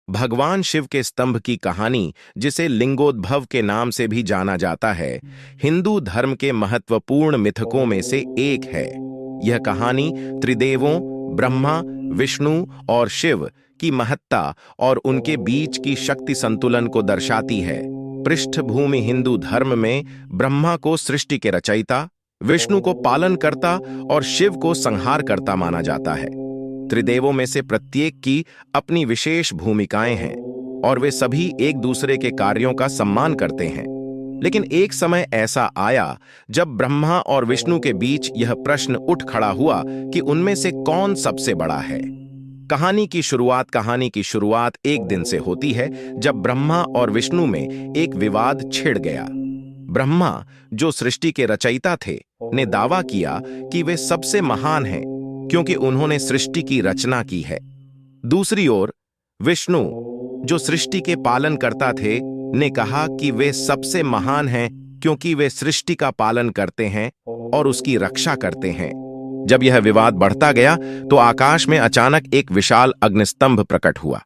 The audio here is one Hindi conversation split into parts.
भगवान शिव के स्तंभ की कहानी, जिसे लिंगोद्भव के नाम से भी जाना जाता है, हिंदू धर्म के महत्वपूर्ण मिथकों में से एक है। यह कहानी त्रिदेवों ब्रह्मा, विष्णु और शिव की महत्ता और उनके बीच की शक्ति संतुलन को दर्शाती है। पृष्ठभूमि हिंदू धर्म में ब्रह्मा को सृष्टि के रचयिता, विष्णु को पालनकर्ता और शिव को संहारकर्ता माना जाता है। त्रिदेवों में से प्रत्येक की अपनी विशेष भूमिकाएं हैं और वे सभी एक दूसरे के कार्यों का सम्मान करते हैं। लेकिन एक समय ऐसा आया जब ब्रह्मा और विष्णु के बीच यह प्रश्न उठ खड़ा हुआ कि उनमें से कौन सबसे बड़ा है। कहानी की शुरुआत एक दिन से होती है जब ब्रह्मा और विष्णु में एक विवाद छिड़ गया। ब्रह्मा, जो सृष्टि के रचयिता थे, ने दावा किया कि वे सबसे महान हैं क्योंकि उन्होंने सृष्टि की रचना की है। दूसरी ओर विष्णु, जो सृष्टि के पालन करता थे, ने कहा कि वे सबसे महान हैं क्योंकि वे सृष्टि का पालन करते हैं और उसकी रक्षा करते हैं। जब यह विवाद बढ़ता गया तो आकाश में अचानक एक विशाल अग्निस्तंभ प्रकट हुआ।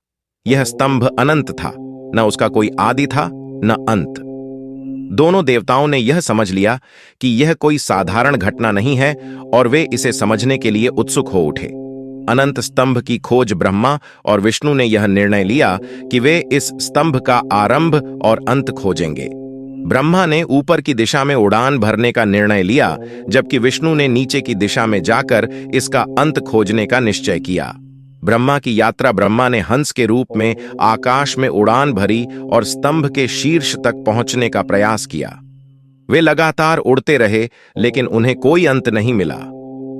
यह स्तंभ अनंत था, न उसका कोई आदि था न अंत। दोनों देवताओं ने यह समझ लिया कि यह कोई साधारण घटना नहीं है और वे इसे समझने के लिए उत्सुक हो उठे। अनंत स्तंभ की खोज ब्रह्मा और विष्णु ने यह निर्णय लिया कि वे इस स्तंभ का आरंभ और अंत खोजेंगे। ब्रह्मा ने ऊपर की दिशा में उड़ान भरने का निर्णय लिया, जबकि विष्णु ने नीचे की दिशा में जाकर इसका अंत खोजने का निश्चय किया। ब्रह्मा की यात्रा ब्रह्मा ने हंस के रूप में आकाश में उड़ान भरी और स्तंभ के शीर्ष तक पहुंचने का प्रयास किया। वे लगातार उड़ते रहे, लेकिन उन्हें कोई अंत नहीं मिला।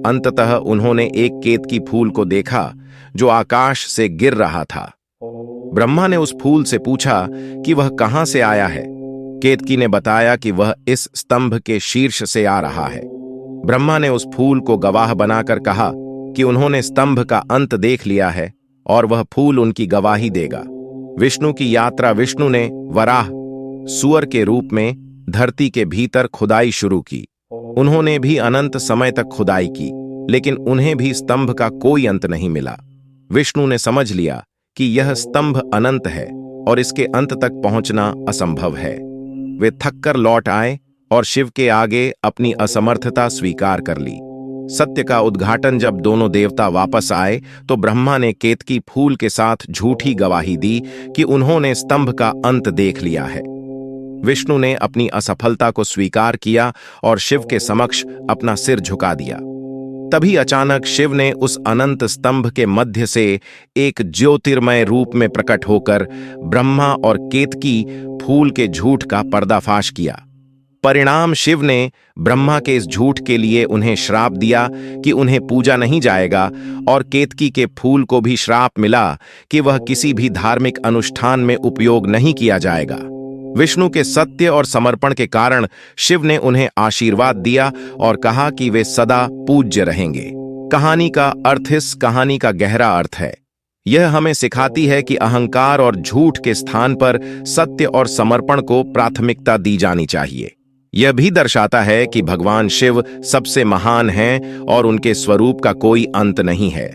अंततः उन्होंने एक केतकी फूल को देखा जो आकाश से गिर रहा था। ब्रह्मा ने उस फूल से पूछा कि वह कहां से आया है। केतकी ने बताया कि वह इस स्तंभ के शीर्ष से आ रहा है। ब्रह्मा ने उस फूल को गवाह बनाकर कहा कि उन्होंने स्तंभ का अंत देख लिया है और वह फूल उनकी गवाही देगा। विष्णु की यात्रा विष्णु ने वराह, सुअर के रूप में धरती के भीतर खुदाई शुरू की। उन्होंने भी अनंत समय तक खुदाई की, लेकिन उन्हें भी स्तंभ का कोई अंत नहीं मिला। विष्णु ने समझ लिया कि यह स्तंभ अनंत है और इसके अंत तक पहुंचना असंभव है। वे थककर लौट आए और शिव के आगे अपनी असमर्थता स्वीकार कर ली। सत्य का उद्घाटन जब दोनों देवता वापस आए तो ब्रह्मा ने केतकी फूल के साथ झूठी गवाही दी कि उन्होंने स्तंभ का अंत देख लिया है। विष्णु ने अपनी असफलता को स्वीकार किया और शिव के समक्ष अपना सिर झुका दिया। तभी अचानक शिव ने उस अनंत स्तंभ के मध्य से एक ज्योतिर्मय रूप में प्रकट होकर ब्रह्मा और केतकी फूल के झूठ का पर्दाफाश किया। परिणाम, शिव ने ब्रह्मा के इस झूठ के लिए उन्हें श्राप दिया कि उन्हें पूजा नहीं जाएगा, और केतकी के फूल को भी श्राप मिला कि वह किसी भी धार्मिक अनुष्ठान में उपयोग नहीं किया जाएगा। विष्णु के सत्य और समर्पण के कारण शिव ने उन्हें आशीर्वाद दिया और कहा कि वे सदा पूज्य रहेंगे। कहानी का गहरा अर्थ है। यह हमें सिखाती है कि अहंकार और झूठ के स्थान पर सत्य और समर्पण को प्राथमिकता दी जानी चाहिए। यह भी दर्शाता है कि भगवान शिव सबसे महान हैं और उनके स्वरूप का कोई अंत नहीं है।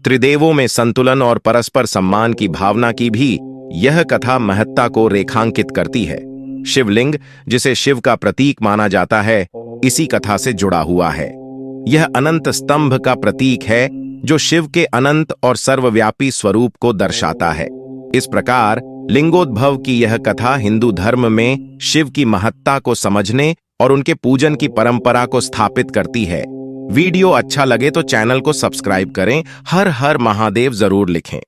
त्रिदेवों में संतुलन और परस्पर सम्मान की भावना की भी यह कथा महत्ता को रेखांकित करती है। शिवलिंग, जिसे शिव का प्रतीक माना जाता है, इसी कथा से जुड़ा हुआ है। यह अनंत स्तंभ का प्रतीक है जो शिव के अनंत और सर्वव्यापी स्वरूप को दर्शाता है। इस प्रकार लिंगोद्भव की यह कथा हिंदू धर्म में शिव की महत्ता को समझने और उनके पूजन की परंपरा को स्थापित करती है। वीडियो अच्छा लगे तो चैनल को सब्सक्राइब करें। हर हर महादेव जरूर लिखें।